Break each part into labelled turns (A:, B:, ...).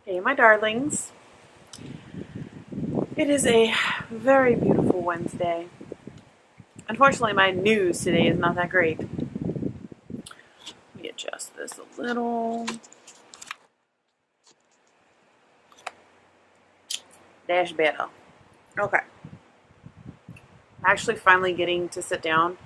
A: Hey, my darlings. It is a very beautiful Wednesday. Unfortunately, my news today is not that great. Let me adjust this a little. Dash better. Okay. I'm actually finally getting to sit down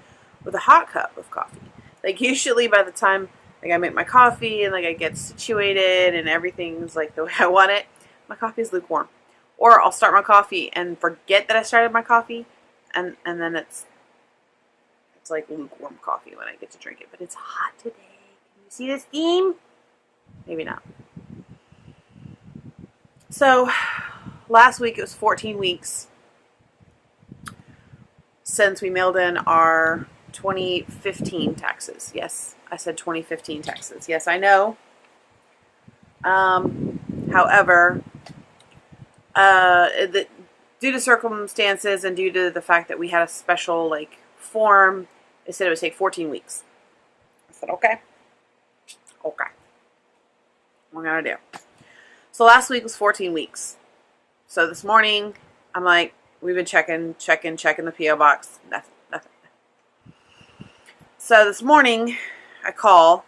A: with a hot cup of coffee. Like, usually by the time I make my coffee and I get situated and everything's the way I want it, my coffee is lukewarm. Or I'll start my coffee and forget that I started my coffee, and then it's like lukewarm coffee when I get to drink it. But it's hot today. Can you see the steam? Maybe not. So, last week it was 14 weeks since we mailed in our 2015 taxes. Yes, I said 2015 taxes. Yes, I know. However, due to circumstances and due to the fact that we had a special form, they said it would take 14 weeks. I said, okay. What am I gonna do? So last week was 14 weeks. So this morning, I'm like, we've been checking the P.O. box. Nothing. So this morning, I call,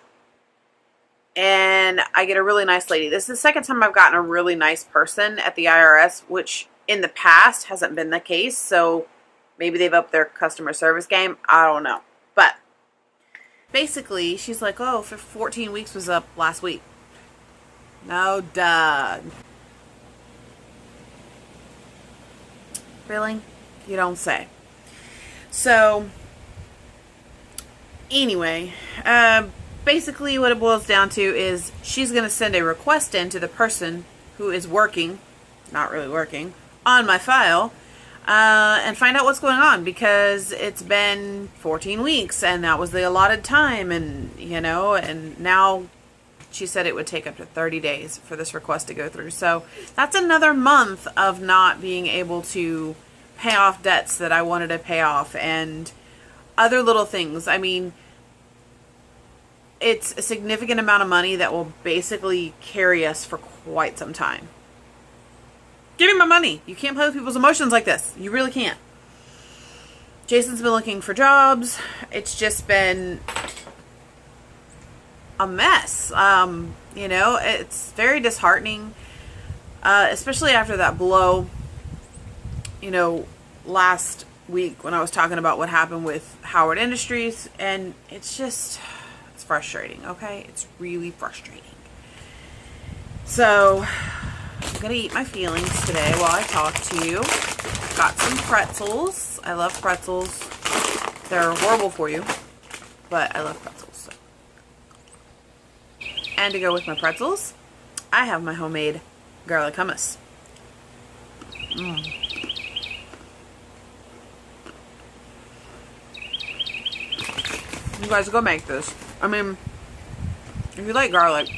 A: and I get a really nice lady. This is the second time I've gotten a really nice person at the IRS, which in the past hasn't been the case. So maybe they've upped their customer service game. I don't know. But basically, she's like, oh, 14 weeks was up last week. No, duh. Really? You don't say. So, anyway, basically what it boils down to is she's going to send a request in to the person who is working, not really working, on my file, and find out what's going on, because it's been 14 weeks and that was the allotted time, and and now she said it would take up to 30 days for this request to go through. So that's another month of not being able to pay off debts that I wanted to pay off and other little things. I mean, it's a significant amount of money that will basically carry us for quite some time. Give me my money. You can't play with people's emotions like this. You really can't. Jason's been looking for jobs. It's just been a mess. It's very disheartening, especially after that blow, last week when I was talking about what happened with Howard Industries, and it's frustrating, okay? It's really frustrating. So, I'm going to eat my feelings today while I talk to you. Got some pretzels. I love pretzels. They're horrible for you, but I love pretzels. So. And to go with my pretzels, I have my homemade garlic hummus. You guys go make this. I mean, if you like garlic,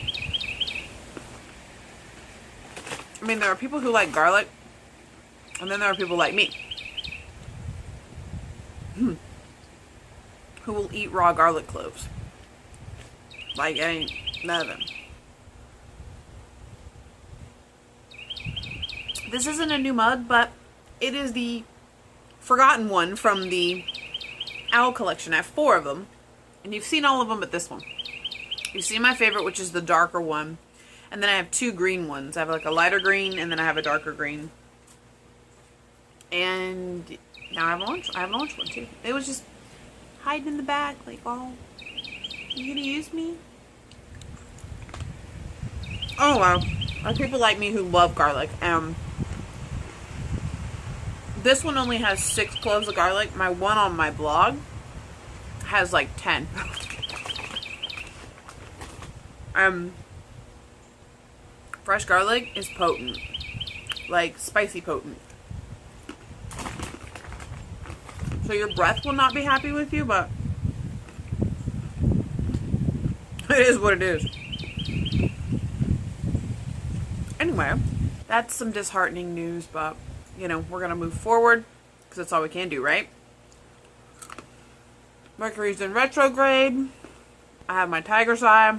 A: there are people who like garlic, and then there are people like me who will eat raw garlic cloves. Like, ain't nothing. This isn't a new mug, but it is the forgotten one from the Owl collection. I have 4 of them, and you've seen all of them but this one. You've seen my favorite, which is the darker one, and then I have 2 green ones. I have a lighter green, and then I have a darker green. And now I have an orange one too. It was just hiding in the back, oh, you gonna use me? Oh wow. There are people like me who love garlic. This one only has 6 cloves of garlic. My one on my blog has 10. Fresh garlic is potent. Spicy potent. So your breath will not be happy with you, but it is what it is. Anyway, that's some disheartening news, but, we're going to move forward because that's all we can do, right? Mercury's in retrograde. I have my tiger's eye.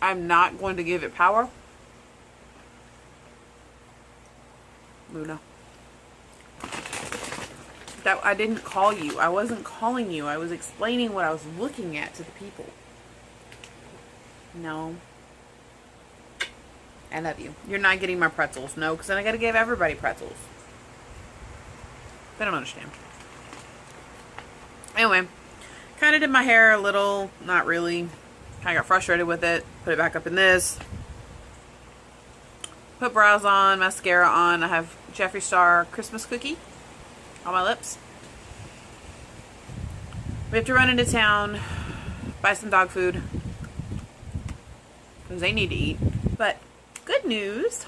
A: I'm not going to give it power. Luna. That I didn't call you. I wasn't calling you. I was explaining what I was looking at to the people. No. I love you. You're not getting my pretzels. No, because then I got to give everybody pretzels. They don't understand. Anyway, kind of did my hair a little. Not really. Kind of got frustrated with it. Put it back up in this. Put brows on, mascara on. I have Jeffree Star Christmas cookie on my lips. We have to run into town, buy some dog food, because they need to eat. But good news,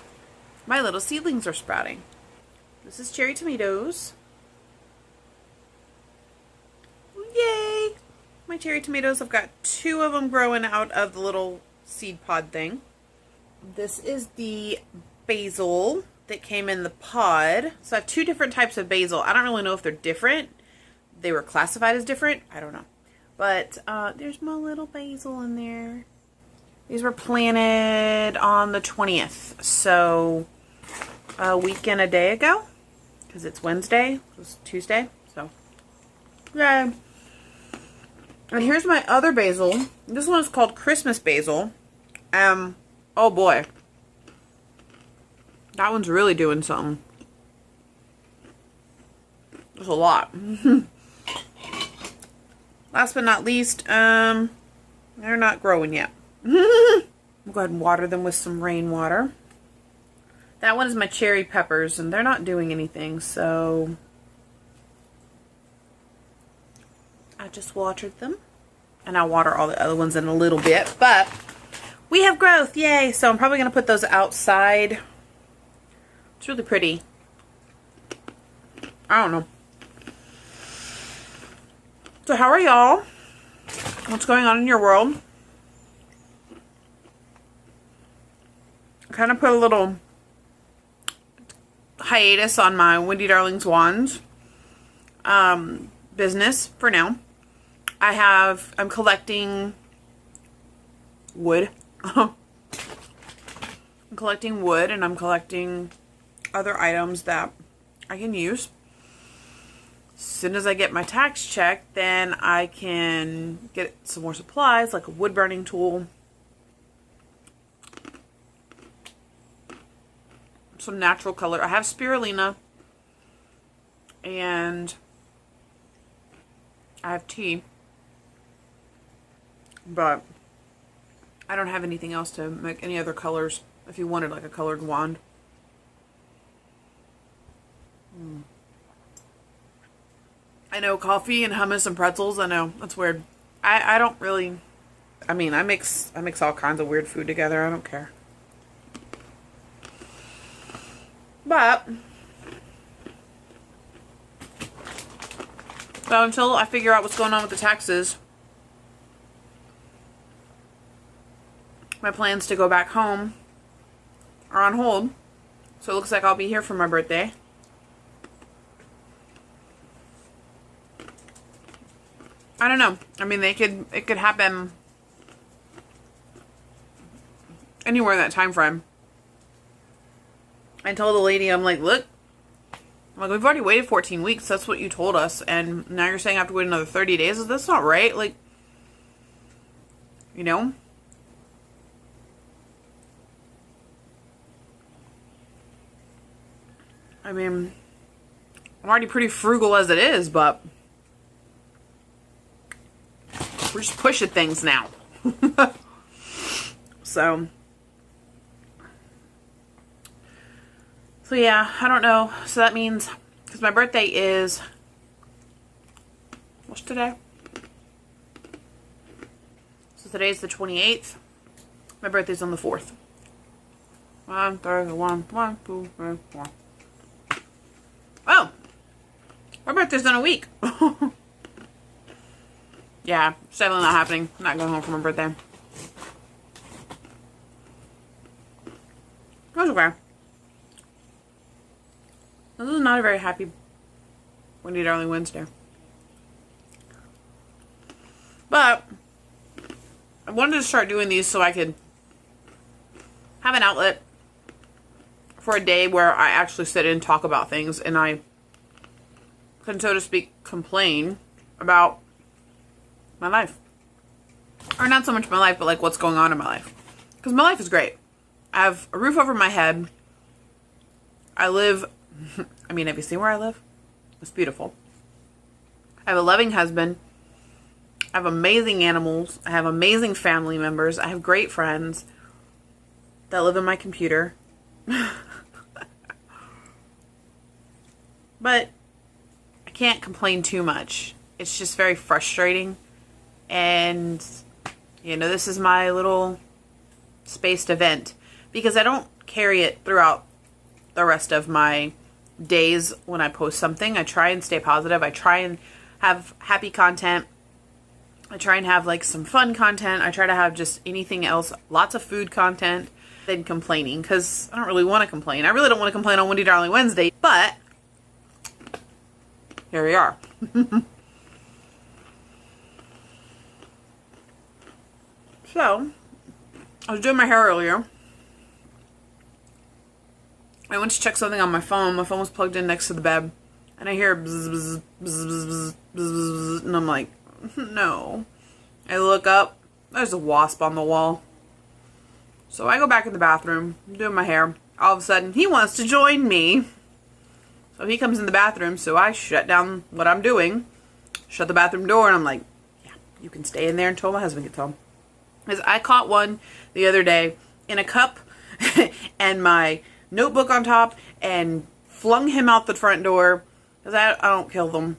A: my little seedlings are sprouting. This is cherry tomatoes. Yay! My cherry tomatoes, I've got 2 of them growing out of the little seed pod thing. This is the basil that came in the pod. So I have 2 different types of basil. I don't really know if they're different. They were classified as different. I don't know. But there's my little basil in there. These were planted on the 20th. So a week and a day ago. Because it's Wednesday. It was Tuesday. So yeah. And here's my other basil. This one is called Christmas basil. Oh boy. That one's really doing something. There's a lot. Last but not least, they're not growing yet. I'll go ahead and water them with some rainwater. That one is my cherry peppers, and they're not doing anything, so I just watered them. And I'll water all the other ones in a little bit, but we have growth, yay! So I'm probably going to put those outside. It's really pretty. I don't know. So how are y'all? What's going on in your world? I kind of put a little hiatus on my Wendy Darling's Wands business for now. I'm collecting wood. I'm collecting wood, and I'm collecting other items that I can use. As soon as I get my tax check, then I can get some more supplies, like a wood burning tool, some natural color. I have spirulina, and I have tea, but I don't have anything else to make any other colors if you wanted like a colored wand. I know, coffee and hummus and pretzels. I know, that's weird. I don't really, I mean, I mix all kinds of weird food together. I don't care. But so until I figure out what's going on with the taxes, my plans to go back home are on hold. So it looks like I'll be here for my birthday. I don't know. I mean, it could happen anywhere in that time frame. I told the lady, I'm like, look, we've already waited 14 weeks. That's what you told us. And now you're saying I have to wait another 30 days. That's not right. Like, you know? I mean, I'm already pretty frugal as it is, but we're just pushing things now. So yeah, I don't know. So that means, because my birthday is, what's today? So today's the 28th. My birthday's on the 4th. 1, 2, 3, 4. Oh! My birthday's in a week. Yeah, it's definitely not happening. I'm not going home for my birthday. That's okay. This is not a very happy Wendy Darling Wednesday. But I wanted to start doing these so I could have an outlet for a day where I actually sit and talk about things and I can, so to speak, complain about my life. Or not so much my life, but like what's going on in my life. Because my life is great. I have a roof over my head. I live, I mean, have you seen where I live? It's beautiful. I have a loving husband. I have amazing animals. I have amazing family members. I have great friends that live in my computer. But I can't complain too much. It's just very frustrating. And, you know, this is my little spaced event. Because I don't carry it throughout the rest of my days when I post something. I try and stay positive. I try and have happy content. I try and have like some fun content. I try to have just anything else, lots of food content, than complaining, because I don't really want to complain. I really don't want to complain on Wendy Darling Wednesday, but here we are. So, I was doing my hair earlier. I went to check something on my phone. My phone was plugged in next to the bed. And I hear bzz, bzz, bzz, bzz, bzz, bzz, and I'm like, no. I look up. There's a wasp on the wall. So I go back in the bathroom, doing my hair. All of a sudden, he wants to join me. So he comes in the bathroom, so I shut down what I'm doing. Shut the bathroom door, and I'm like, yeah, you can stay in there until my husband gets home. Because I caught one the other day in a cup and my notebook on top and flung him out the front door. Because I don't kill them.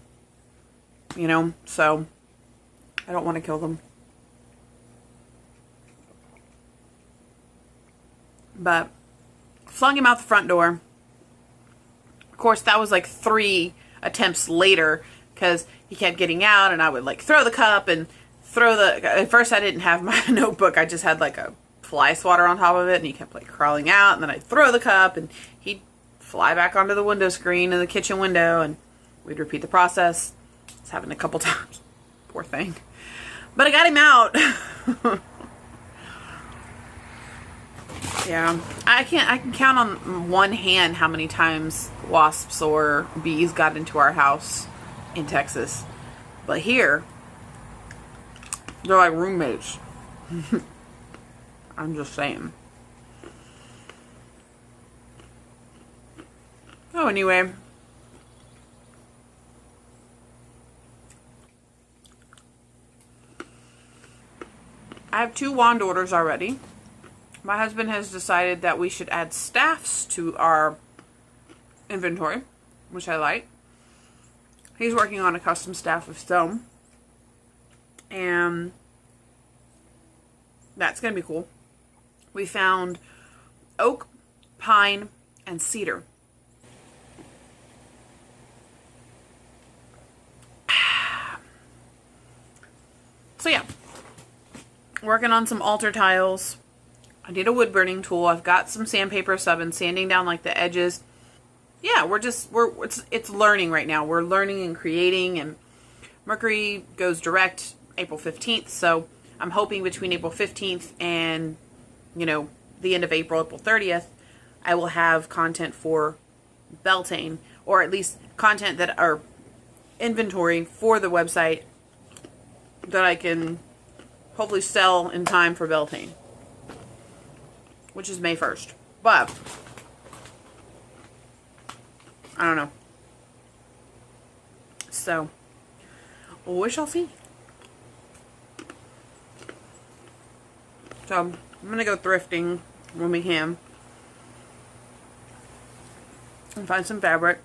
A: You know, so I don't want to kill them. But flung him out the front door. Of course, that was like 3 attempts later because he kept getting out and I would like throw the cup and throw the... At first I didn't have my notebook. I just had like a fly swatter on top of it and he kept like crawling out, and then I'd throw the cup and he'd fly back onto the window screen in the kitchen window, and we'd repeat the process. It's happened a couple times. Poor thing. But I got him out. Yeah. I can count on one hand how many times wasps or bees got into our house in Texas. But here, they're like roommates. I'm just saying. Oh, anyway. I have 2 wand orders already. My husband has decided that we should add staffs to our inventory, which I like. He's working on a custom staff of stone. And that's going to be cool. We found oak, pine, and cedar. So yeah, working on some altar tiles. I need a wood burning tool. I've got some sandpaper, so I've been sanding down like the edges. Yeah, it's learning right now. We're learning and creating, and Mercury goes direct April 15th, so I'm hoping between April 15th and, you know, the end of April, April 30th, I will have content for Beltane, or at least content that are inventory for the website that I can hopefully sell in time for Beltane, which is May 1st. But I don't know. So we shall see. So I'm gonna go thrifting when we can and find some fabric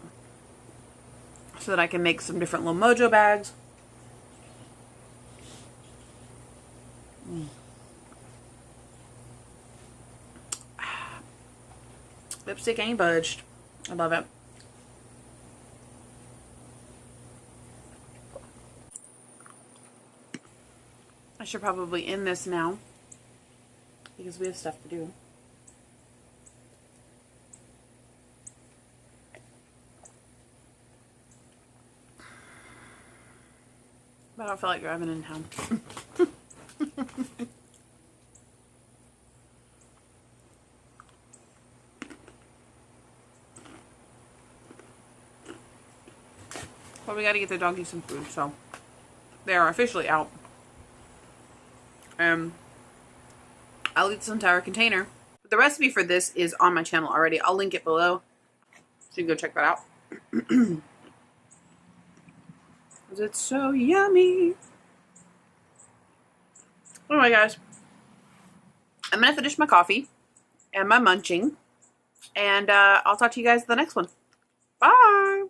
A: so that I can make some different little mojo bags. Lipstick ain't budged. I love it. I should probably end this now because we have stuff to do. But I don't feel like driving in town. But we gotta get the doggies some food, so they are officially out. I'll eat this entire container. But the recipe for this is on my channel already. I'll link it below, so you can go check that out. Because it's so yummy. Anyway, guys, I'm gonna finish my coffee and my munching, and I'll talk to you guys in the next one. Bye!